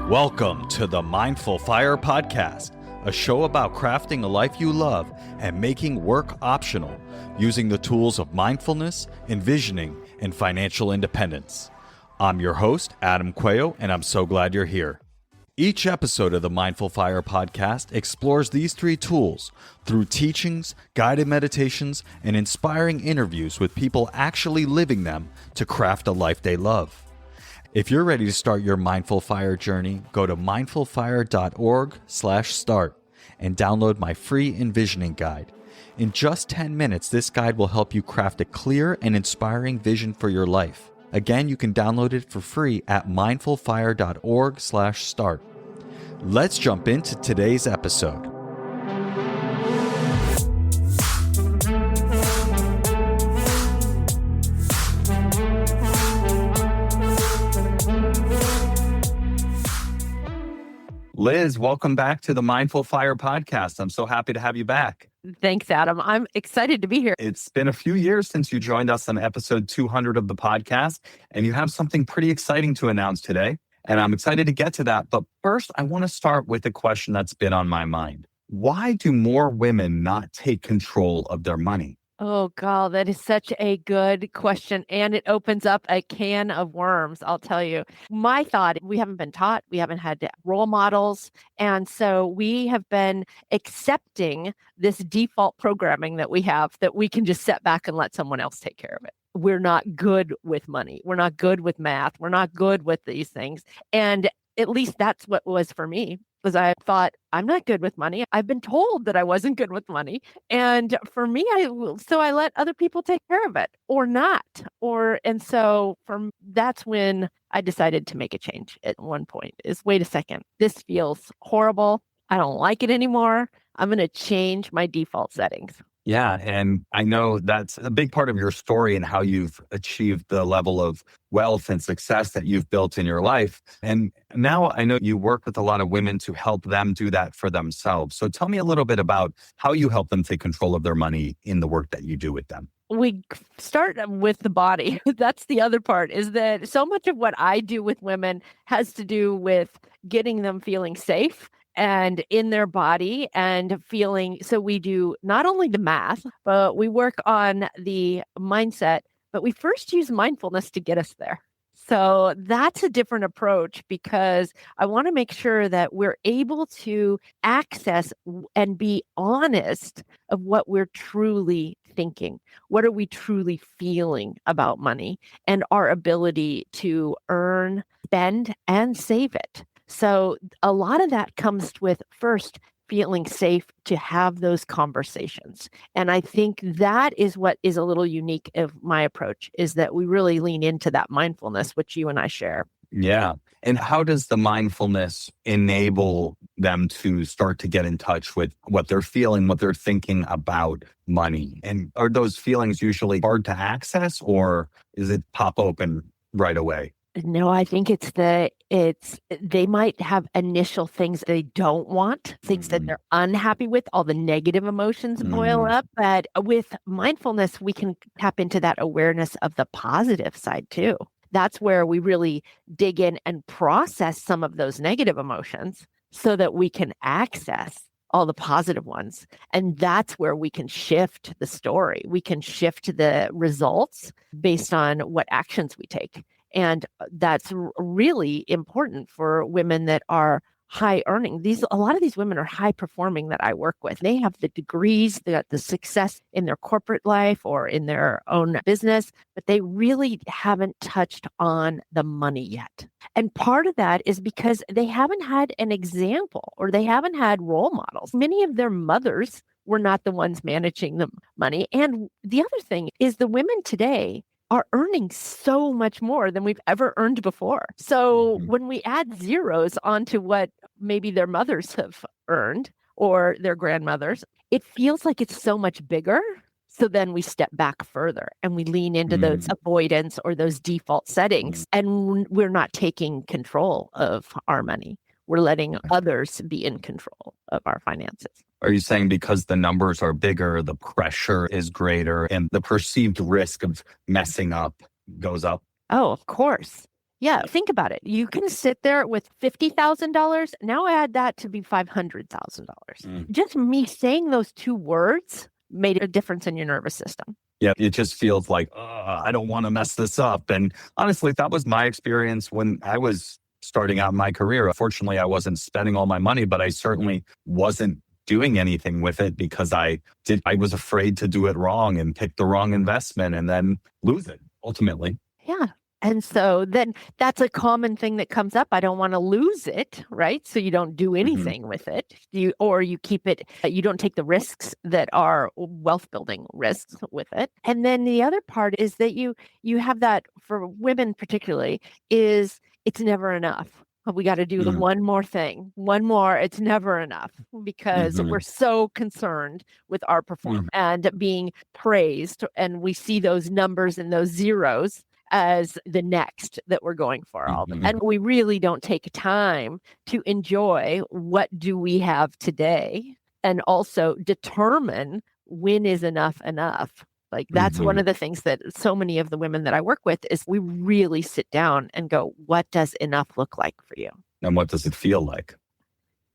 Welcome to the Mindful Fire Podcast, a show about crafting a life you love and making work optional using the tools of mindfulness, envisioning, and financial independence. I'm your host, Adam Cuello, and I'm so glad you're here. Each episode of the Mindful Fire Podcast explores these three tools through teachings, guided meditations, and inspiring interviews with people actually living them to craft a life they love. If you're ready to start your Mindful Fire journey, go to mindfulfire.org/start and download my free envisioning guide. In just 10 minutes, this guide will help you craft a clear and inspiring vision for your life. Again, you can download it for free at mindfulfire.org/start. Let's jump into today's episode. Liz, welcome back to the Mindful Fire Podcast. I'm so happy to have you back. Thanks, Adam. I'm excited to be here. It's been a few years since you joined us on episode 200 of the podcast, and you have something pretty exciting to announce today. And I'm excited to get to that. But first, I want to start with a question that's been on my mind. Why do more women not take control of their money? Oh, God, that is such a good question. And it opens up a can of worms, I'll tell you. My thought, we haven't been taught, we haven't had role models. And so we have been accepting this default programming that we have that we can just sit back and let someone else take care of it. We're not good with money. We're not good with math. We're not good with these things. And at least that's what was for me. Was I thought, I'm not good with money. I've been told that I wasn't good with money. And for me, I let other people take care of it or not. That's when I decided to make a change at one point is, wait a second, this feels horrible. I don't like it anymore. I'm going to change my default settings. Yeah. And I know that's a big part of your story and how you've achieved the level of wealth and success that you've built in your life. And now I know you work with a lot of women to help them do that for themselves. So tell me a little bit about how you help them take control of their money in the work that you do with them. We start with the body. That's the other part, is that so much of what I do with women has to do with getting them feeling safe and in their body and feeling. So we do not only the math, but we work on the mindset, but we first use mindfulness to get us there. So that's a different approach because I want to make sure that we're able to access and be honest of what we're truly thinking. What are we truly feeling about money and our ability to earn, spend, and save it? So a lot of that comes with first feeling safe to have those conversations. And I think that is what is a little unique of my approach, is that we really lean into that mindfulness, which you and I share. Yeah. And how does the mindfulness enable them to start to get in touch with what they're feeling, what they're thinking about money? And are those feelings usually hard to access, or is it pop open right away? No, I think they might have initial things they don't want, things that they're unhappy with, all the negative emotions boil up. But with mindfulness, we can tap into that awareness of the positive side too. That's where we really dig in and process some of those negative emotions so that we can access all the positive ones. And that's where we can shift the story. We can shift the results based on what actions we take. And that's really important for women that are high earning. A lot of these women are high performing that I work with. They have the degrees, they got the success in their corporate life or in their own business, but they really haven't touched on the money yet. And part of that is because they haven't had an example or they haven't had role models. Many of their mothers were not the ones managing the money. And the other thing is the women today are earning so much more than we've ever earned before. So when we add zeros onto what maybe their mothers have earned or their grandmothers, it feels like it's so much bigger. So then we step back further and we lean into those avoidance or those default settings, and we're not taking control of our money. We're letting others be in control of our finances. Are you saying because the numbers are bigger, the pressure is greater and the perceived risk of messing up goes up? Oh, of course. Yeah, think about it. You can sit there with $50,000. Now add that to be $500,000. Just me saying those two words made a difference in your nervous system. Yeah, it just feels like, I don't want to mess this up. And honestly, that was my experience when I was starting out my career. Fortunately, I wasn't spending all my money, but I certainly wasn't doing anything with it because I was afraid to do it wrong and pick the wrong investment and then lose it ultimately. Yeah. And so then that's a common thing that comes up. I don't want to lose it, right? So you don't do anything with it. You keep it, you don't take the risks that are wealth building risks with it. And then the other part is that you have that, for women particularly, is it's never enough. We got to do the one more thing, one more. It's never enough because we're so concerned with our performance and being praised. And we see those numbers and those zeros as the next that we're going for all them. And we really don't take time to enjoy what do we have today and also determine when is enough. Like that's one of the things that so many of the women that I work with is we really sit down and go, what does enough look like for you? And what does it feel like?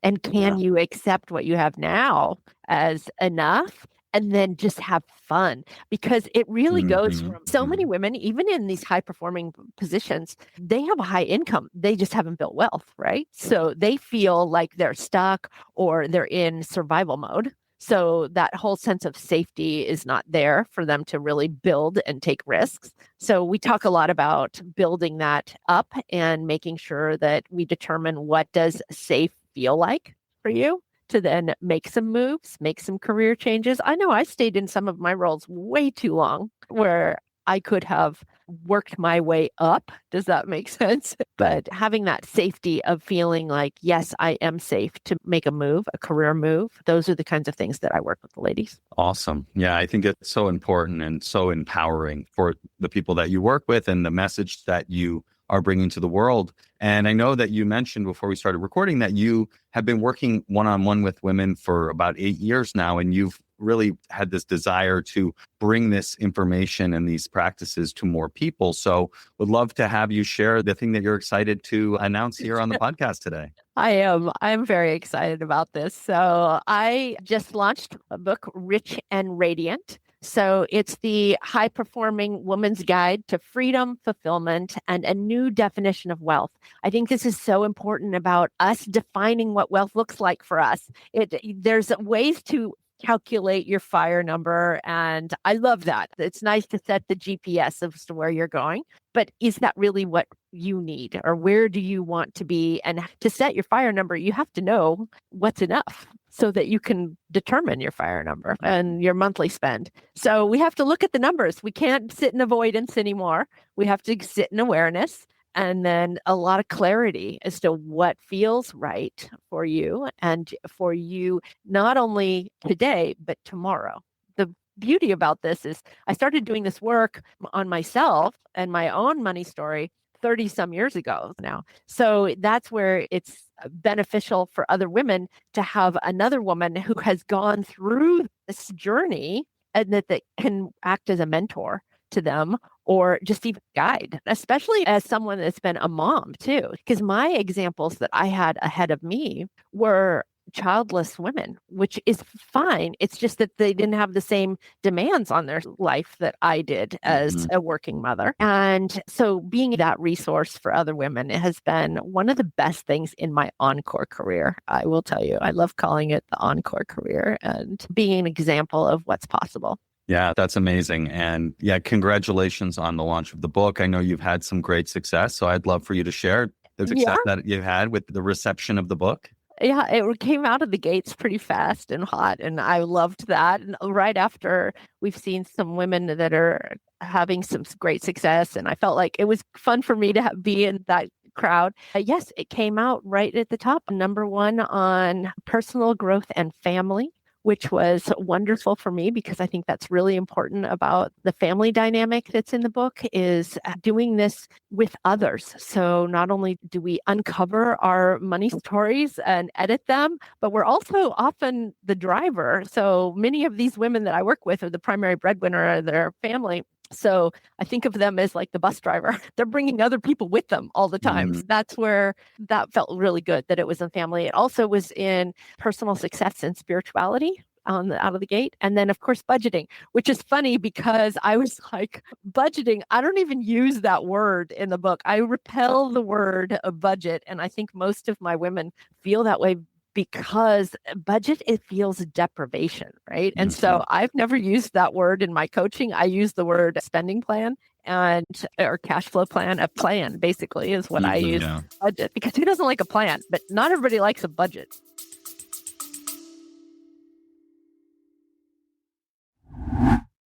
And can you accept what you have now as enough? And then just have fun, because it really goes from so many women, even in these high performing positions, they have a high income. They just haven't built wealth, right? So they feel like they're stuck or they're in survival mode. So that whole sense of safety is not there for them to really build and take risks. So we talk a lot about building that up and making sure that we determine what does safe feel like for you, to then make some moves, make some career changes. I know I stayed in some of my roles way too long where I could have worked my way up. Does that make sense? But having that safety of feeling like, yes, I am safe to make a move, a career move. Those are the kinds of things that I work with the ladies. Awesome. Yeah, I think it's so important and so empowering for the people that you work with and the message that you are bringing to the world. And I know that you mentioned before we started recording that you have been working one-on-one with women for about 8 years now, and you've really had this desire to bring this information and these practices to more people. So would love to have you share the thing that you're excited to announce here on the podcast today. I'm very excited about this. So I just launched a book, Rich and Radiant. So it's the high performing woman's guide to freedom, fulfillment, and a new definition of wealth. I think this is so important about us defining what wealth looks like for us. There's ways to calculate your fire number. And I love that. It's nice to set the GPS as to where you're going. But is that really what you need? Or where do you want to be? And to set your fire number, you have to know what's enough so that you can determine your fire number and your monthly spend. So we have to look at the numbers. We can't sit in avoidance anymore. We have to sit in awareness. And then a lot of clarity as to what feels right for you and for you, not only today, but tomorrow. The beauty about this is I started doing this work on myself and my own money story 30 some years ago now. So that's where it's beneficial for other women to have another woman who has gone through this journey and that can act as a mentor to them or just even guide, especially as someone that's been a mom too. Because my examples that I had ahead of me were childless women, which is fine. It's just that they didn't have the same demands on their life that I did as a working mother. And so being that resource for other women has been one of the best things in my encore career. I will tell you, I love calling it the encore career and being an example of what's possible. Yeah, that's amazing. And yeah, congratulations on the launch of the book. I know you've had some great success, so I'd love for you to share the success that you've had with the reception of the book. Yeah, it came out of the gates pretty fast and hot, and I loved that. And right after, we've seen some women that are having some great success, and I felt like it was fun for me to be in that crowd. Yes, it came out right at the top, #1 on personal growth and family, which was wonderful for me because I think that's really important about the family dynamic that's in the book is doing this with others. So not only do we uncover our money stories and edit them, but we're also often the driver. So many of these women that I work with are the primary breadwinner of their family. So I think of them as like the bus driver. They're bringing other people with them all the time. So that's where that felt really good that it was in family. It also was in personal success and spirituality out of the gate. And then, of course, budgeting, which is funny because I was like, budgeting, I don't even use that word in the book. I repel the word budget. And I think most of my women feel that way because budget, it feels deprivation, right? And so I've never used that word in my coaching. I use the word spending plan or cash flow plan. A plan basically is what I use. Budget, because who doesn't like a plan? But not everybody likes a budget.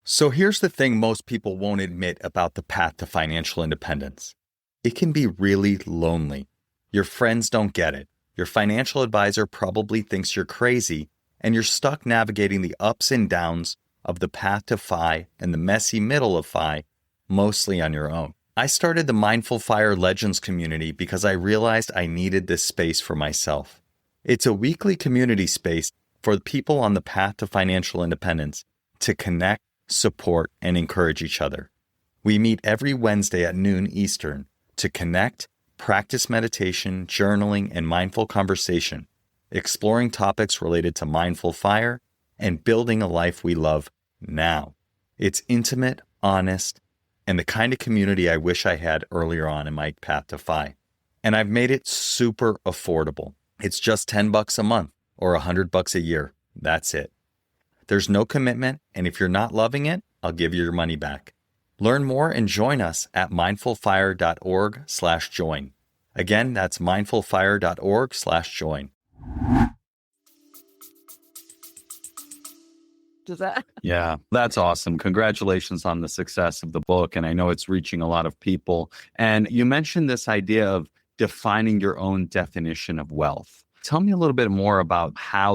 So here's the thing most people won't admit about the path to financial independence. It can be really lonely. Your friends don't get it. Your financial advisor probably thinks you're crazy, and you're stuck navigating the ups and downs of the path to FI and the messy middle of FI, mostly on your own. I started the Mindful Fire Legends community because I realized I needed this space for myself. It's a weekly community space for people on the path to financial independence to connect, support, and encourage each other. We meet every Wednesday at noon Eastern to connect, practice meditation, journaling, and mindful conversation, exploring topics related to mindful fire and building a life we love now. It's intimate, honest, and the kind of community I wish I had earlier on in my path to FI. And I've made it super affordable. It's just $10 a month or $100 a year. That's it. There's no commitment, and if you're not loving it, I'll give you your money back. Learn more and join us at mindfulfire.org/join. Again, that's mindfulfire.org/join. Does that? Yeah, that's awesome. Congratulations on the success of the book. And I know it's reaching a lot of people. And you mentioned this idea of defining your own definition of wealth. Tell me a little bit more about how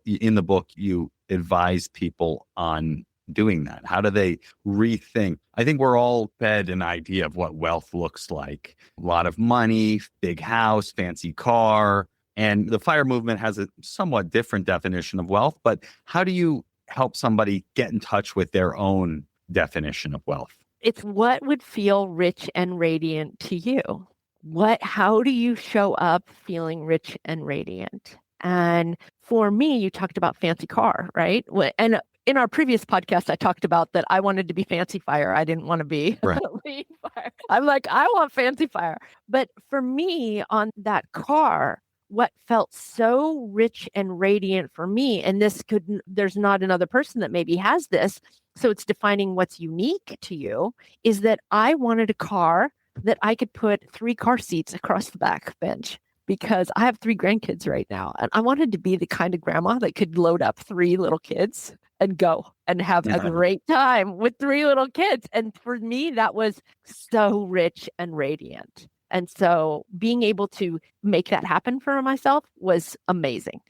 in the book you advise people on doing that. How do they rethink? I think we're all fed an idea of what wealth looks like. A lot of money, big house, fancy car. And the FIRE movement has a somewhat different definition of wealth. But how do you help somebody get in touch with their own definition of wealth? It's what would feel rich and radiant to you. How do you show up feeling rich and radiant? And for me, you talked about fancy car, right? And in our previous podcast, I talked about that I wanted to be fancy fire. I didn't want to be lean fire. I'm like, I want fancy fire. But for me, on that car, what felt so rich and radiant for me, and there's not another person that maybe has this, so it's defining what's unique to you, is that I wanted a car that I could put 3 car seats across the back bench, because I have 3 grandkids right now. And I wanted to be the kind of grandma that could load up 3 little kids and go and have a great time with 3 little kids. And for me, that was so rich and radiant. And so being able to make that happen for myself was amazing.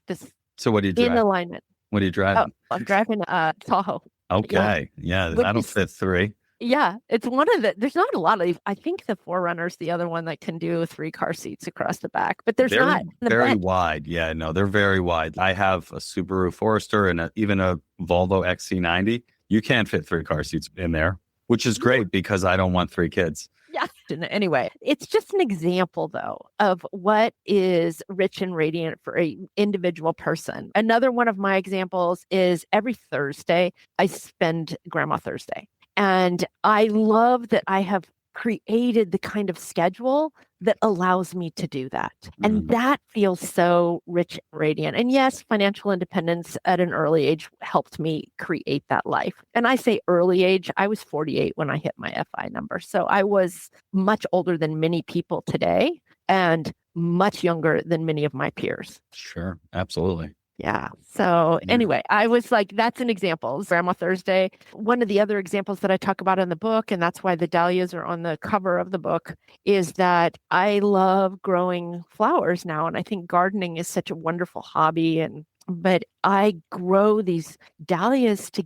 So what do you drive? In alignment. What are you driving? I'm driving a Tahoe. Okay. Yeah, that'll fit 3. Yeah, it's one of there's not a lot of, I think the 4Runner's the other one that can do 3 car seats across the back, but there's not. Very wide. Yeah, no, they're very wide. I have a Subaru Forester and even a Volvo XC90. You can't fit 3 car seats in there, which is great because I don't want 3 kids. Yeah. Anyway, it's just an example, though, of what is rich and radiant for an individual person. Another one of my examples is every Thursday, I spend Grandma Thursday. And I love that I have created the kind of schedule that allows me to do that. And that feels so rich and radiant. And yes, financial independence at an early age helped me create that life. And I say early age, I was 48 when I hit my FI number. So I was much older than many people today and much younger than many of my peers. Sure, absolutely. Yeah. So anyway, I was like, that's an example. Grandma Thursday. One of the other examples that I talk about in the book, and that's why the dahlias are on the cover of the book, is that I love growing flowers now. And I think gardening is such a wonderful hobby. But I grow these dahlias to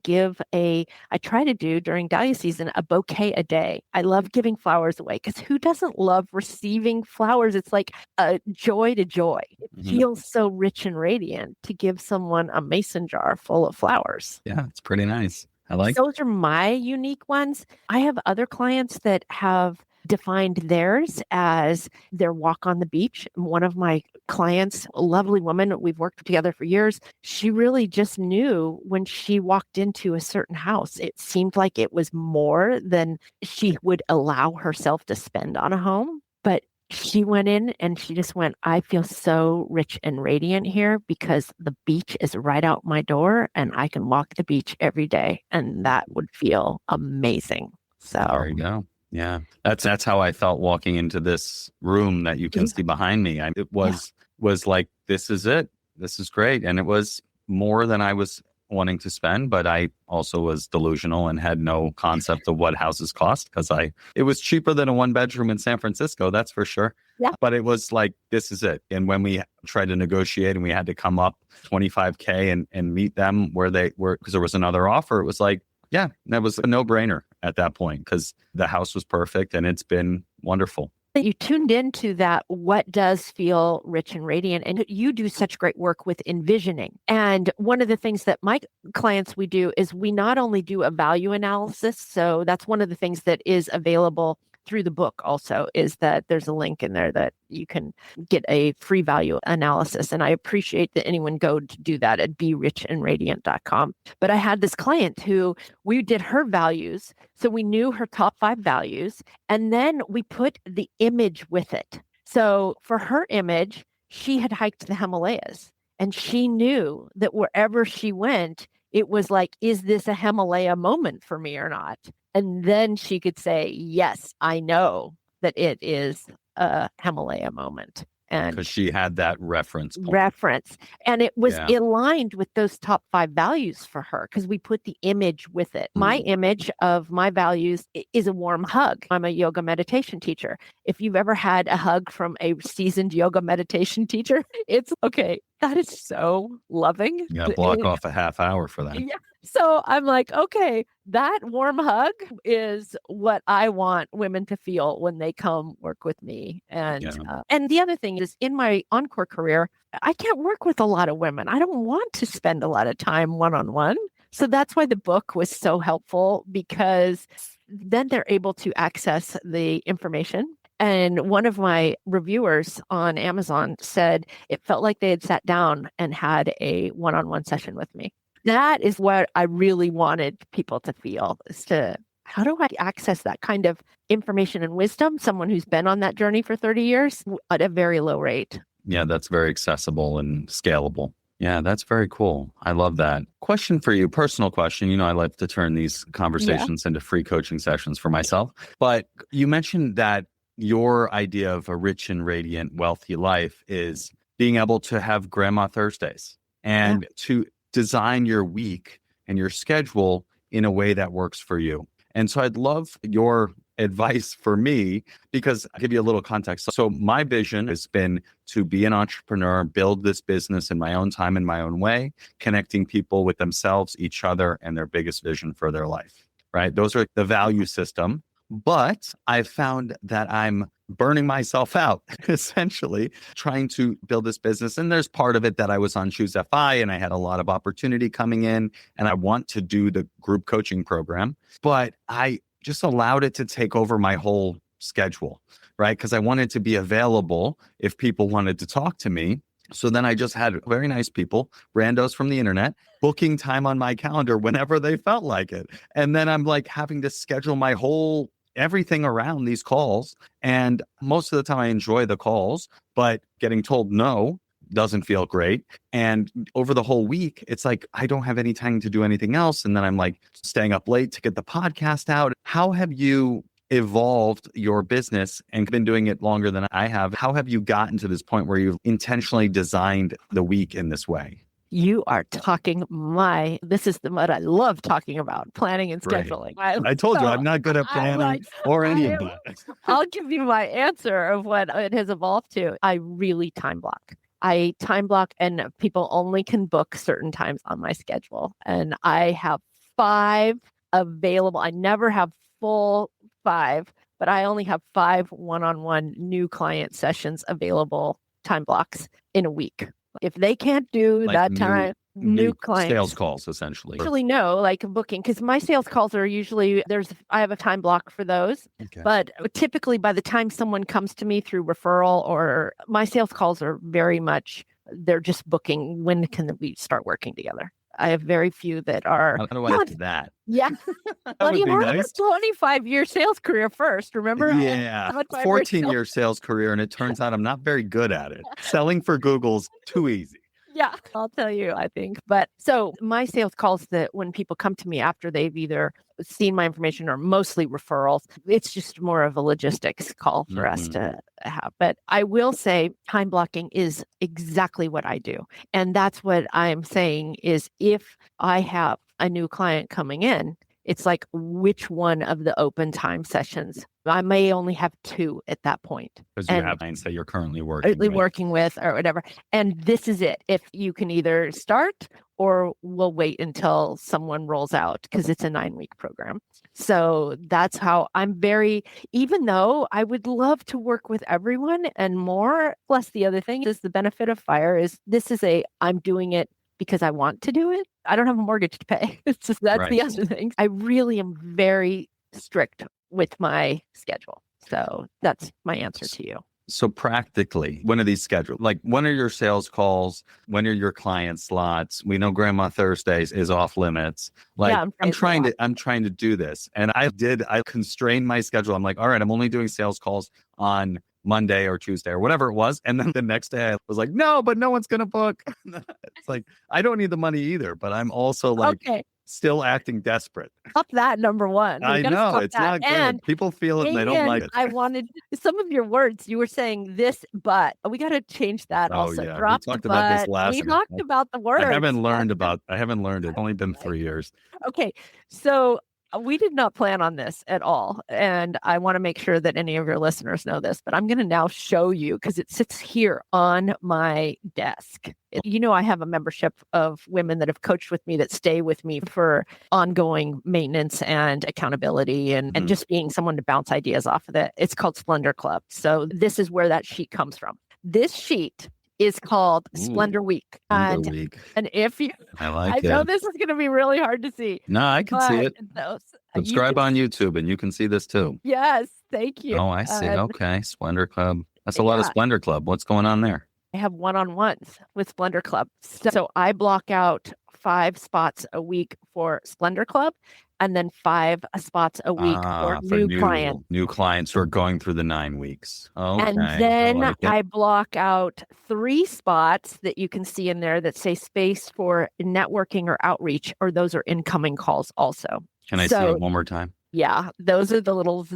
I try to do during dahlia season, a bouquet a day. I love giving flowers away because who doesn't love receiving flowers? It's like a joy to joy. It feels so rich and radiant to give someone a mason jar full of flowers. Yeah, it's pretty nice. I like. Those are my unique ones. I have other clients that have defined theirs as their walk on the beach. One of my clients, a lovely woman, we've worked together for years. She really just knew when she walked into a certain house, it seemed like it was more than she would allow herself to spend on a home. But she went in and she just went, I feel so rich and radiant here because the beach is right out my door and I can walk the beach every day. And that would feel amazing. So There you go. Yeah. That's how I felt walking into this room that you can see behind me. It was like, this is it. This is great. And it was more than I was wanting to spend, but I also was delusional and had no concept of what houses cost because it was cheaper than a 1-bedroom in San Francisco, that's for sure. Yeah. But it was like, this is it. And when we tried to negotiate and we had to come up $25K and meet them where they were, because there was another offer, it was like, yeah, that was a no-brainer at that point because the house was perfect and it's been wonderful. You tuned into that, what does feel rich and radiant. And you do such great work with envisioning. And one of the things that my clients we do is we not only do a value analysis. So that's one of the things that is available through the book also, is that there's a link in there that you can get a free value analysis. And I appreciate that anyone go to do that at berichandradiant.com. But I had this client who we did her values. So we knew her top 5 values, and then we put the image with it. So for her image, she had hiked the Himalayas, and she knew that wherever she went, it was like, is this a Himalaya moment for me or not? And then she could say, yes, I know that it is a Himalaya moment. And because she had that reference point. And it was aligned with those top 5 values for her because we put the image with it. My image of my values is a warm hug. I'm a yoga meditation teacher. If you've ever had a hug from a seasoned yoga meditation teacher, it's okay. That is so loving. You gotta block off a half hour for that. Yeah. So I'm like, okay, that warm hug is what I want women to feel when they come work with me. And the other thing is, in my Encore career, I can't work with a lot of women. I don't want to spend a lot of time one-on-one. So that's why the book was so helpful, because then they're able to access the information. And one of my reviewers on Amazon said it felt like they had sat down and had a one-on-one session with me. That is what I really wanted people to feel, is to, how do I access that kind of information and wisdom? Someone who's been on that journey for 30 years at a very low rate. Yeah, that's very accessible and scalable. Yeah, that's very cool. I love that. Question for you, personal question. You know, I like to turn these conversations into free coaching sessions for myself. But you mentioned that your idea of a rich and radiant, wealthy life is being able to have Grandma Thursdays and to design your week and your schedule in a way that works for you. And so I'd love your advice for me, because I'll give you a little context. So my vision has been to be an entrepreneur, build this business in my own time, in my own way, connecting people with themselves, each other, and their biggest vision for their life, right? Those are the value system. But I found that I'm burning myself out, essentially, trying to build this business. And there's part of it that I was on Choose FI and I had a lot of opportunity coming in, and I want to do the group coaching program, but I just allowed it to take over my whole schedule, right? Because I wanted to be available if people wanted to talk to me. So then I just had very nice people, randos from the internet, booking time on my calendar whenever they felt like it. And then I'm like having to schedule my whole everything around these calls. And most of the time I enjoy the calls, but getting told no doesn't feel great. And over the whole week, it's like, I don't have any time to do anything else. And then I'm like staying up late to get the podcast out. How have you evolved your business and been doing it longer than I have? How have you gotten to this point where you've intentionally designed the week in this way? You are talking this is what I love talking about, planning and scheduling. I told you I'm not good at planning or any of that. I'll give you my answer of what it has evolved to. I really time block. I time block, and people only can book certain times on my schedule. And I have 5 available. I never have full 5, but I only have 5 one-on-one new client sessions available, time blocks in a week. If they can't do that time, new clients. Sales calls, essentially. Usually no, like booking, because my sales calls are usually I have a time block for those. Okay. But typically by the time someone comes to me through referral, or my sales calls are very much, they're just booking, when can we start working together? I have very few that are. How do I get to that? Yeah. That Well, would you be had nice. a 25-year sales career first, remember? Yeah. 14-year sales career, and it turns out I'm not very good at it. Selling for Google's too easy. Yeah, I'll tell you, I think. But so my sales calls, that when people come to me after they've either seen my information or mostly referrals, it's just more of a logistics call for us to have. But I will say time blocking is exactly what I do. And that's what I'm saying is, if I have a new client coming in, it's like, which one of the open time sessions? I may only have 2 at that point. Because you have clients that you're currently working with or whatever. And this is it. If you can either start, or we'll wait until someone rolls out, because it's a 9-week program. So that's how even though I would love to work with everyone and more, plus the other thing is, the benefit of FIRE is, I'm doing it because I want to do it. I don't have a mortgage to pay. It's just, that's the other thing. I really am very strict with my schedule. So that's my answer to you. So practically, when are these scheduled? Like, when are your sales calls? When are your client slots? We know Grandma Thursdays is off limits. Like, yeah, I'm trying to do this. And I constrained my schedule. I'm like, all right, I'm only doing sales calls on Monday or Tuesday or whatever it was. And then the next day I was like, no, but no one's going to book. It's like, I don't need the money either, but I'm also like, still acting desperate. Up that, number one. I know, it's not good. And people feel it and they don't like it. I wanted some of your words. You were saying this, but we got to change that also. Yeah. Drop we talked the about but. This last We talked about the words. I haven't learned it. It's only been 3 years. Okay. So we did not plan on this at all. And I want to make sure that any of your listeners know this, but I'm going to now show you, because it sits here on my desk. I have a membership of women that have coached with me, that stay with me for ongoing maintenance and accountability, and just being someone to bounce ideas off of it. It's called Splendor Club. So this is where that sheet comes from. This sheet is called Splendor Week. And if you, I know this is going to be really hard to see. No, I can see it. Subscribe on YouTube and you can see this too. Yes, thank you. Oh, I see. Okay, Splendor Club. That's a lot of Splendor Club. What's going on there? I have one-on-ones with Splendor Club. So I block out 5 spots a week for Splendor Club, and then 5 spots a week for new clients. New clients who are going through the 9 weeks. Okay. And then I block out 3 spots that you can see in there that say space for networking or outreach, or those are incoming calls also. Can I see it one more time? Yeah, those are the little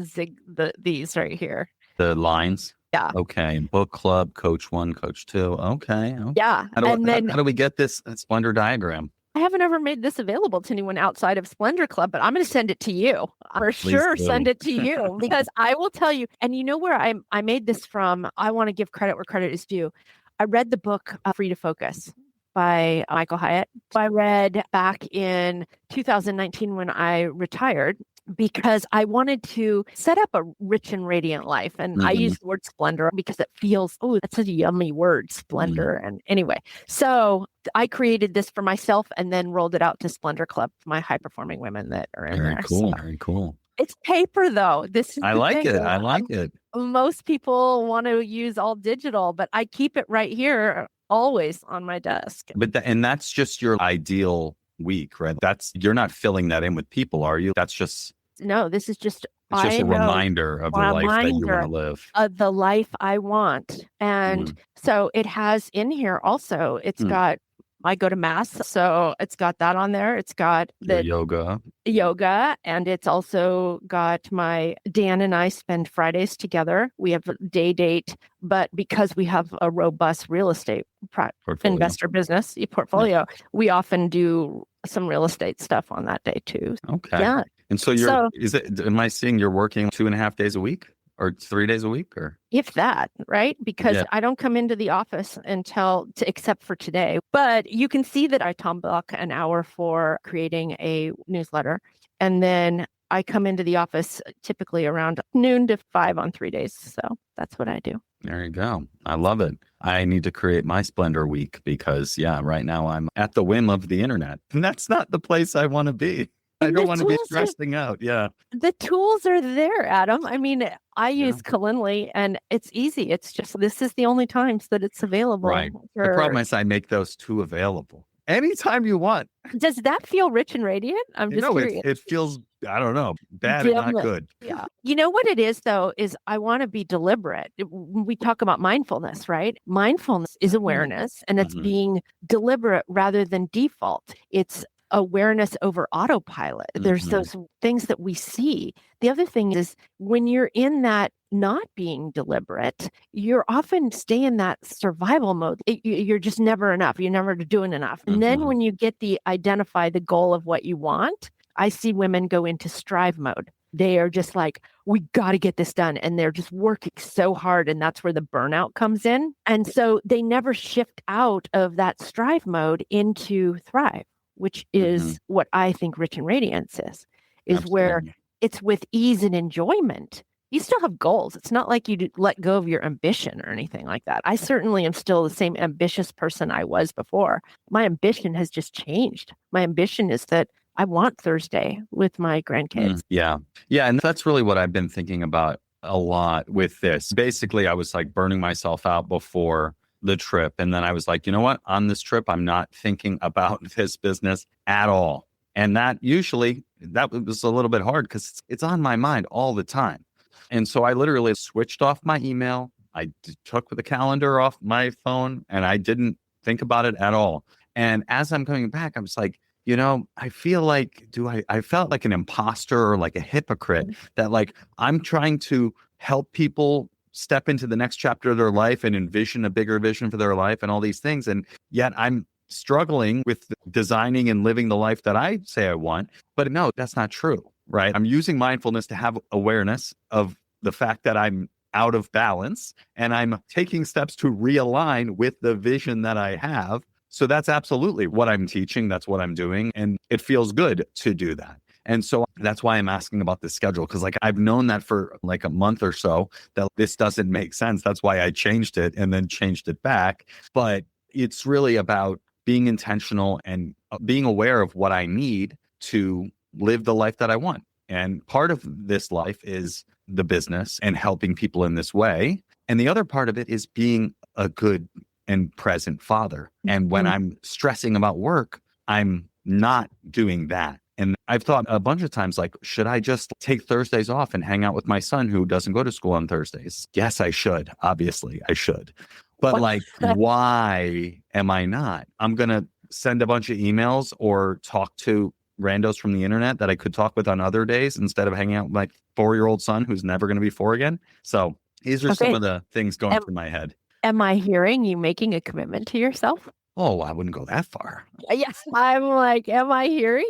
these right here. The lines? Yeah. Okay. Book club, coach 1, coach 2. Okay. Yeah. How do we get this Splendor diagram? I haven't ever made this available to anyone outside of Splendor Club, but I'm going to send it to you. Send it to you, because I will tell you. And you know where I made this from? I want to give credit where credit is due. I read the book Free to Focus by Michael Hyatt. I read back in 2019 when I retired, because I wanted to set up a rich and radiant life. And I use the word splendor because it feels, that's a yummy word, splendor. And anyway, so I created this for myself and then rolled it out to Splendor Club, my high performing women that are in there. Very cool. It's paper though. I like it. Most people want to use all digital, but I keep it right here, always on my desk. And that's just your ideal week, right? You're not filling that in with people, are you? That's just this is just a reminder of the life that you want to live. Of the life I want. And so it has in here also, it's got, I go to mass, so it's got that on there. It's got the yoga, and it's also got Dan and I spend Fridays together. We have a day date, but because we have a robust real estate investor business portfolio, we often do some real estate stuff on that day too. Okay. Yeah. And so am I seeing you're working 2.5 days a week? Or 3 days a week, or if that, right? Because I don't come into the office except for today. But you can see that I time block an hour for creating a newsletter, and then I come into the office typically around noon to 5 on 3 days. So that's what I do. There you go. I love it. I need to create my Splendor week because, right now I'm at the whim of the internet. And that's not the place I want to be. I And don't the want to be tools are stressing out. Yeah. the tools are there, Adam. I mean, I Yeah. use Calendly and it's easy. It's just this is the only times that it's Right. available The problem for. is I make those two available anytime you want. Does that feel rich and radiant? I'm You just know, curious. it feels, I don't know, bad and Dim. not good. Yeah. You know what it is though, is I want to be deliberate. When we talk about mindfulness, right? Mindfulness is awareness and it's Mhm. being deliberate rather than default. It's awareness over autopilot. There's Mhm. those things that we see. The other thing is when you're in that not being deliberate, you're often stay in that survival mode. You're just never enough. You're never doing enough. And then Mhm. when you get identify the goal of what you want, I see women go into strive mode. They are just like, we got to get this done. And they're just working so hard. And that's where the burnout comes in. And so they never shift out of that strive mode into thrive, which Mhm. is what I think rich and radiance is where Absolutely. it's with ease and enjoyment. You still have goals. It's not like you let go of your ambition or anything like that. I certainly am still the same ambitious person I was before. My ambition has just changed. My ambition is that I want Thursday with my grandkids. Yeah. Yeah. And that's really what I've been thinking about a lot with this. Basically, I was like burning myself out before the trip. And then I was like, you know what? On this trip, I'm not thinking about this business at all. And that was a little bit hard because it's on my mind all the time. And so I literally switched off my email. Took the calendar off my phone and I didn't think about it at all. And as I'm coming back, I was like, I feel like, I felt like an imposter or like a hypocrite that like I'm trying to help people step into the next chapter of their life and envision a bigger vision for their life and all these things. And yet I'm struggling with designing and living the life that I say I want. But no, that's not true, right? I'm using mindfulness to have awareness of the fact that I'm out of balance and I'm taking steps to realign with the vision that I have. So that's absolutely what I'm teaching. That's what I'm doing. And it feels good to do that. And so that's why I'm asking about the schedule. Cause like I've known that for like a month or so that this doesn't make sense. That's why I changed it and then changed it back. But it's really about being intentional and being aware of what I need to live the life that I want. And part of this life is the business and helping people in this way. And the other part of it is being a good and present father. And when I'm stressing about work, I'm not doing that. And I've thought a bunch of times, like, should I just take Thursdays off and hang out with my son who doesn't go to school on Thursdays? Yes, I should. Obviously, I should. But like, why am I not? I'm going to send a bunch of emails or talk to randos from the internet that I could talk with on other days instead of hanging out with my 4-year-old son who's never going to be 4 again. So these are some of the things going through my head. Am I hearing you making a commitment to yourself? Oh, I wouldn't go that far. Yes. I'm like, am I hearing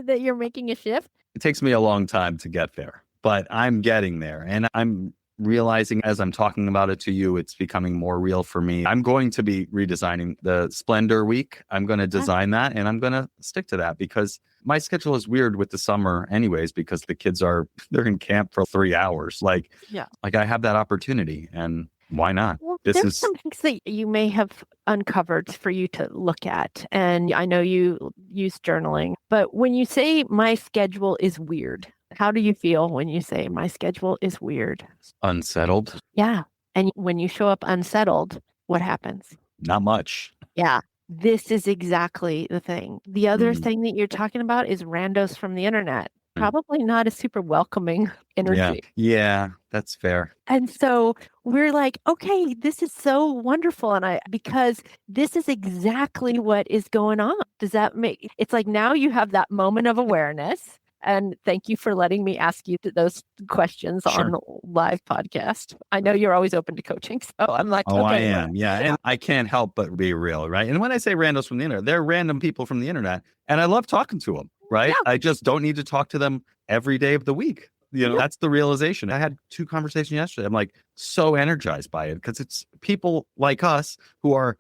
that you're making a shift? It takes me a long time to get there, but I'm getting there. And I'm realizing as I'm talking about it to you, it's becoming more real for me. I'm going to be redesigning the Splendor week. I'm going to design that and I'm going to stick to that because my schedule is weird with the summer anyways, because the kids they're in camp for 3 hours. Like I have that opportunity and why not? Well, there's some things that you may have uncovered for you to look at. And I know you use journaling, but when you say my schedule is weird, how do you feel when you say my schedule is weird? Unsettled. Yeah. And when you show up unsettled, what happens? Not much. Yeah. This is exactly the thing. The other thing that you're talking about is randos from the internet. Probably not a super welcoming energy. Yeah, that's fair. And so we're like, okay, this is so wonderful. And because this is exactly what is going on. Does that it's like now you have that moment of awareness. And thank you for letting me ask you those questions on live podcast. I know you're always open to coaching. So I'm like, I am. Yeah. And I can't help but be real. Right. And when I say randos from the internet, they're random people from the internet. And I love talking to them. Right. Yeah. I just don't need to talk to them every day of the week. That's the realization. I had 2 conversations yesterday. I'm like so energized by it because it's people like us who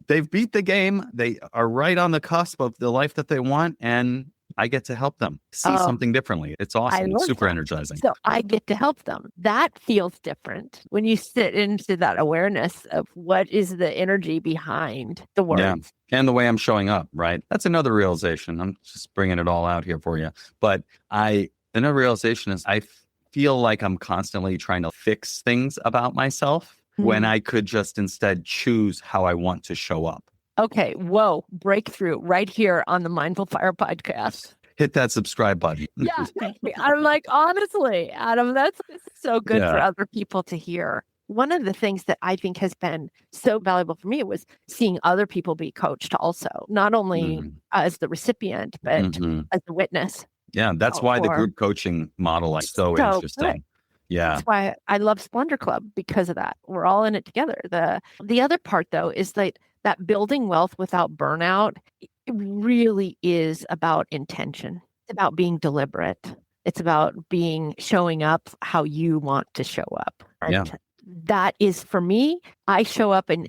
they've beat the game. They are right on the cusp of the life that they want. And I get to help them see Oh, something differently. It's I awesome. It's love super that. energizing. So I get to help them. That feels different when you sit into that awareness of what is the energy behind the Yeah. words. And the way I'm showing up, right? That's another realization. I'm just bringing it all out here for you. But another realization is I feel like I'm constantly trying to fix things about myself when I could just instead choose how I want to show up. Okay. Whoa. Breakthrough right here on the Mindful Fire podcast. Hit that subscribe button. Yeah. I'm like, honestly, Adam, that's so good for Yeah. other people to hear. One of the things that I think has been so valuable for me was seeing other people be coached also, not only as the recipient, but as the witness. Yeah, that's why the group coaching model is so interesting. Good. Yeah. That's why I love Splendor Club because of that. We're all in it together. The other part though is that building wealth without burnout, it really is about intention. It's about being deliberate. It's about showing up how you want to show up. And that is for me, I show up and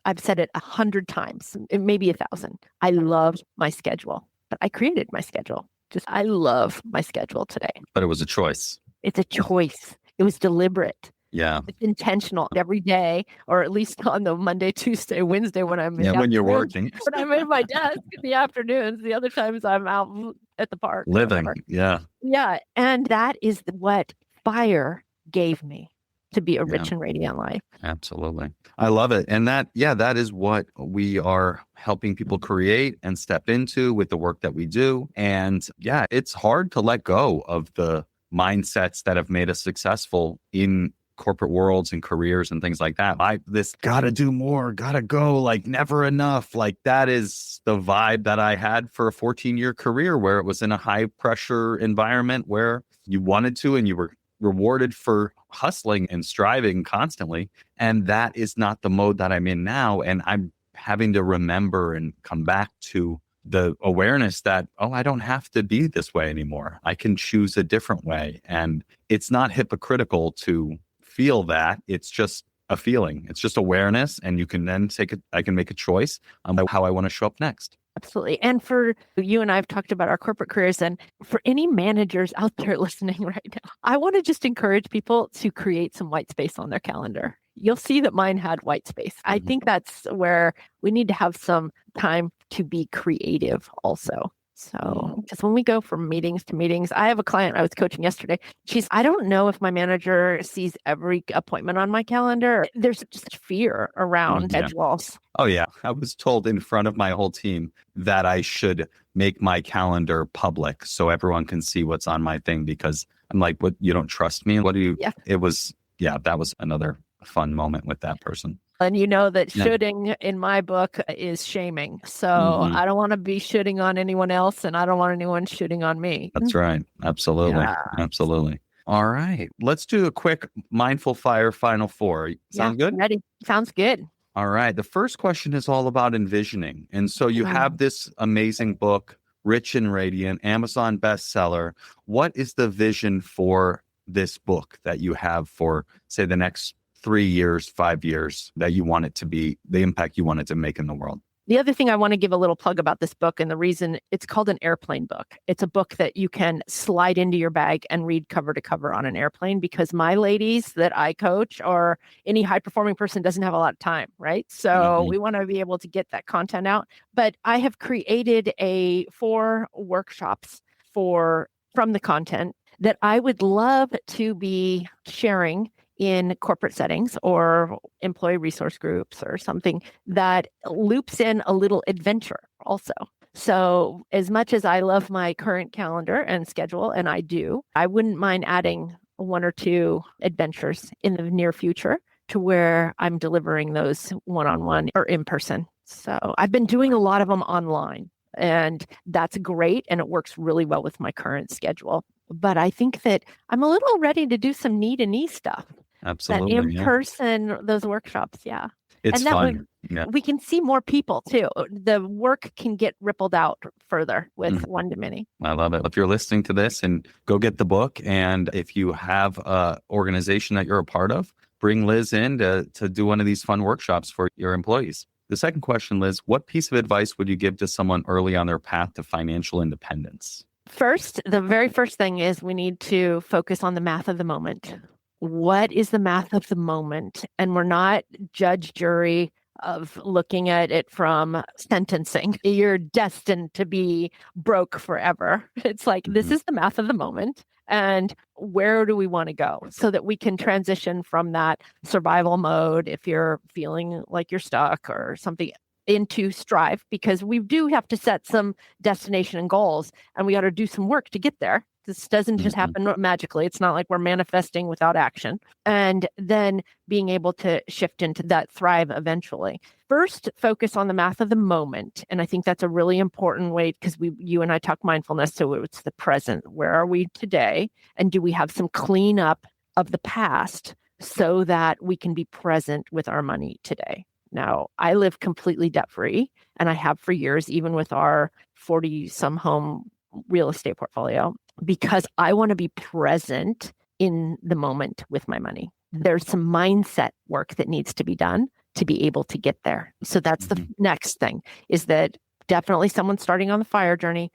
I've said it 100 times, maybe 1,000. I love my schedule, but I created my schedule. I love my schedule today. But it was a choice. It's a choice. It was deliberate. Yeah. It's intentional every day, or at least on the Monday, Tuesday, Wednesday when I'm when you're working. When I'm in my desk in the afternoons, the other times I'm out at the park. Living. Yeah. Yeah. And that is what fire gave me to be a rich and radiant life. Absolutely. I love it. And that is what we are helping people create and step into with the work that we do. And it's hard to let go of the mindsets that have made us successful in corporate worlds and careers and things like that. This gotta do more, gotta go, like never enough. Like that is the vibe that I had for a 14-year career where it was in a high pressure environment where you wanted to and you were rewarded for hustling and striving constantly. And that is not the mode that I'm in now. And I'm having to remember and come back to the awareness that, I don't have to be this way anymore. I can choose a different way. And it's not hypocritical to feel that. It's just a feeling. It's just awareness. And you can then I can make a choice on how I want to show up next. Absolutely. And for you and I have talked about our corporate careers, and for any managers out there listening right now, I want to just encourage people to create some white space on their calendar. You'll see that mine had white space. I think that's where we need to have some time to be creative also. So, because when we go from meetings to meetings, I have a client I was coaching yesterday. I don't know if my manager sees every appointment on my calendar. There's just fear around schedules. Oh, yeah. I was told in front of my whole team that I should make my calendar public so everyone can see what's on my thing, because I'm like, what, you don't trust me? What do you? Yeah. It was, that was another fun moment with that person. And you know that shoulding in my book is shaming. So I don't want to be shooting on anyone else, and I don't want anyone shooting on me. That's right. Absolutely. Yeah. Absolutely. All right. Let's do a quick Mindful Fire Final Four. Sound good? Ready. Sounds good. All right. The first question is all about envisioning. And so you have this amazing book, Rich and Radiant, Amazon bestseller. What is the vision for this book that you have for, say, the next 3 years, 5 years, that you want it to be, the impact you want it to make in the world? The other thing I want to give a little plug about this book, and the reason it's called an airplane book. It's a book that you can slide into your bag and read cover to cover on an airplane, because my ladies that I coach, or any high performing person, doesn't have a lot of time, right? So we want to be able to get that content out. But I have created 4 workshops from the content that I would love to be sharing in corporate settings or employee resource groups or something that loops in a little adventure also. So as much as I love my current calendar and schedule, and I wouldn't mind adding 1 or 2 adventures in the near future to where I'm delivering those one-on-one or in person. So I've been doing a lot of them online, and that's great. And it works really well with my current schedule. But I think that I'm a little ready to do some knee-to-knee stuff. Absolutely. That in person, those workshops. Yeah. It's fun. We can see more people too. The work can get rippled out further with one-to-many. I love it. If you're listening to this, and go get the book. And if you have an organization that you're a part of, bring Liz in to do one of these fun workshops for your employees. The second question, Liz, what piece of advice would you give to someone early on their path to financial independence? First, the very first thing is we need to focus on the math of the moment. What is the math of the moment? And we're not judge, jury of looking at it from sentencing. You're destined to be broke forever. It's like, this is the math of the moment. And where do we want to go so that we can transition from that survival mode, if you're feeling like you're stuck or something, into strive, because we do have to set some destination and goals, and we got to do some work to get there. This doesn't just happen magically. It's not like we're manifesting without action. And then being able to shift into that thrive eventually. First, focus on the math of the moment. And I think that's a really important way, because you and I talk mindfulness. So it's the present. Where are we today? And do we have some cleanup of the past so that we can be present with our money today? Now, I live completely debt-free, and I have for years, even with our 40-some home real estate portfolio, because I want to be present in the moment with my money. There's some mindset work that needs to be done to be able to get there. So that's the next thing, is that definitely someone starting on the FIRE journey,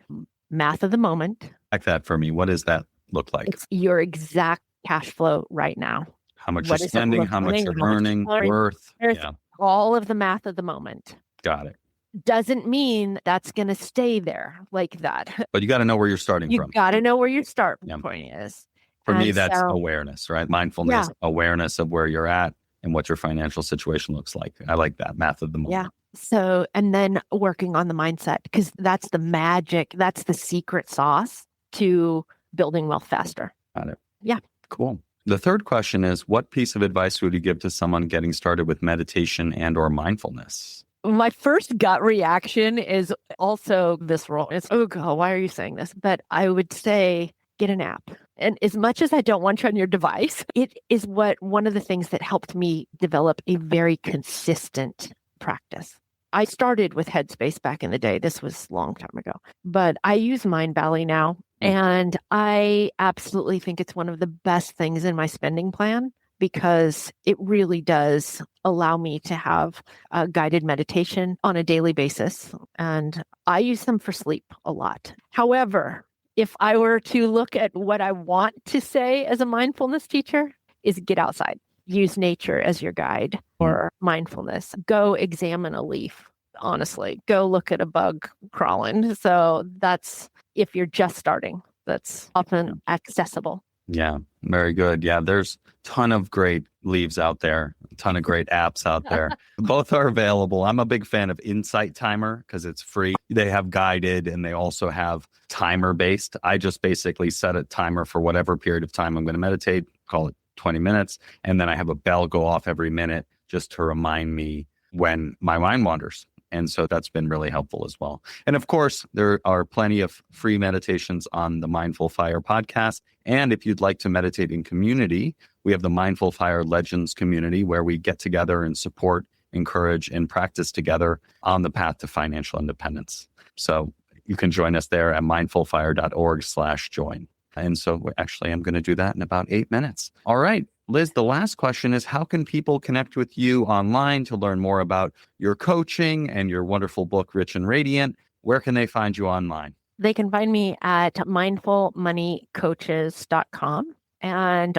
math of the moment. Like that for me. What does that look like? It's your exact cash flow right now. How much you're spending, how much you're earning, worth. Yeah. All of the math of the moment. Got it. Doesn't mean that's going to stay there like that. But you got to know where you're starting from. You got to know where your start point is. For me, that's awareness, right? Mindfulness, awareness of where you're at and what your financial situation looks like. I like that math of the moment. Yeah. So, and then working on the mindset, because that's the magic, that's the secret sauce to building wealth faster. Got it. Yeah. Cool. The third question is, what piece of advice would you give to someone getting started with meditation and or mindfulness? My first gut reaction is also visceral. It's, oh God, why are you saying this? But I would say, get an app. And as much as I don't want you on your device, it is one of the things that helped me develop a very consistent practice. I started with Headspace back in the day. This was a long time ago, but I use Mindvalley now. And I absolutely think it's one of the best things in my spending plan, because it really does allow me to have a guided meditation on a daily basis. And I use them for sleep a lot. However, if I were to look at what I want to say as a mindfulness teacher, is get outside. Use nature as your guide for mindfulness. Go examine a leaf. Honestly, go look at a bug crawling. So that's, if you're just starting, that's often accessible. Yeah, very good. Yeah, there's a ton of great leaves out there, a ton of great apps out there. Both are available. I'm a big fan of Insight Timer because it's free. They have guided and they also have timer based. I just basically set a timer for whatever period of time I'm going to meditate, call it 20 minutes. And then I have a bell go off every minute just to remind me when my mind wanders. And so that's been really helpful as well. And of course, there are plenty of free meditations on the Mindful Fire podcast. And if you'd like to meditate in community, we have the Mindful Fire Legends community where we get together and support, encourage, and practice together on the path to financial independence. So you can join us there at mindfulfire.org/join. And so actually, I'm going to do that in about 8 minutes. All right. Liz, the last question is, how can people connect with you online to learn more about your coaching and your wonderful book, Rich and Radiant? Where can they find you online? They can find me at mindfulmoneycoaches.com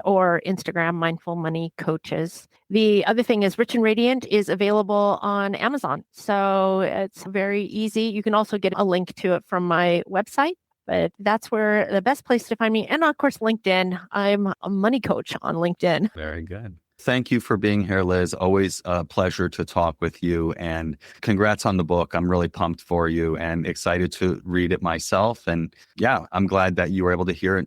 or Instagram, Mindful Money Coaches. The other thing is Rich and Radiant is available on Amazon. So it's very easy. You can also get a link to it from my website. But that's where the best place to find me. And of course, LinkedIn. I'm a money coach on LinkedIn. Very good. Thank you for being here, Liz. Always a pleasure to talk with you. And congrats on the book. I'm really pumped for you and excited to read it myself. And yeah, I'm glad that you were able to here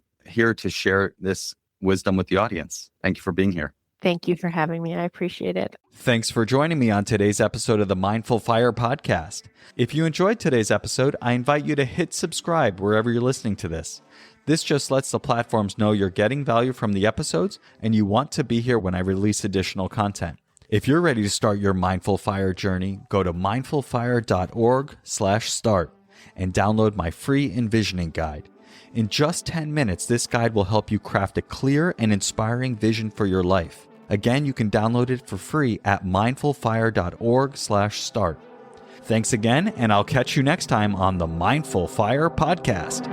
to share this wisdom with the audience. Thank you for being here. Thank you for having me. I appreciate it. Thanks for joining me on today's episode of the Mindful Fire podcast. If you enjoyed today's episode, I invite you to hit subscribe wherever you're listening to this. This just lets the platforms know you're getting value from the episodes and you want to be here when I release additional content. If you're ready to start your Mindful Fire journey, go to mindfulfire.org/start and download my free envisioning guide. In just 10 minutes, this guide will help you craft a clear and inspiring vision for your life. Again, you can download it for free at mindfulfire.org/start. Thanks again, and I'll catch you next time on the Mindful Fire Podcast.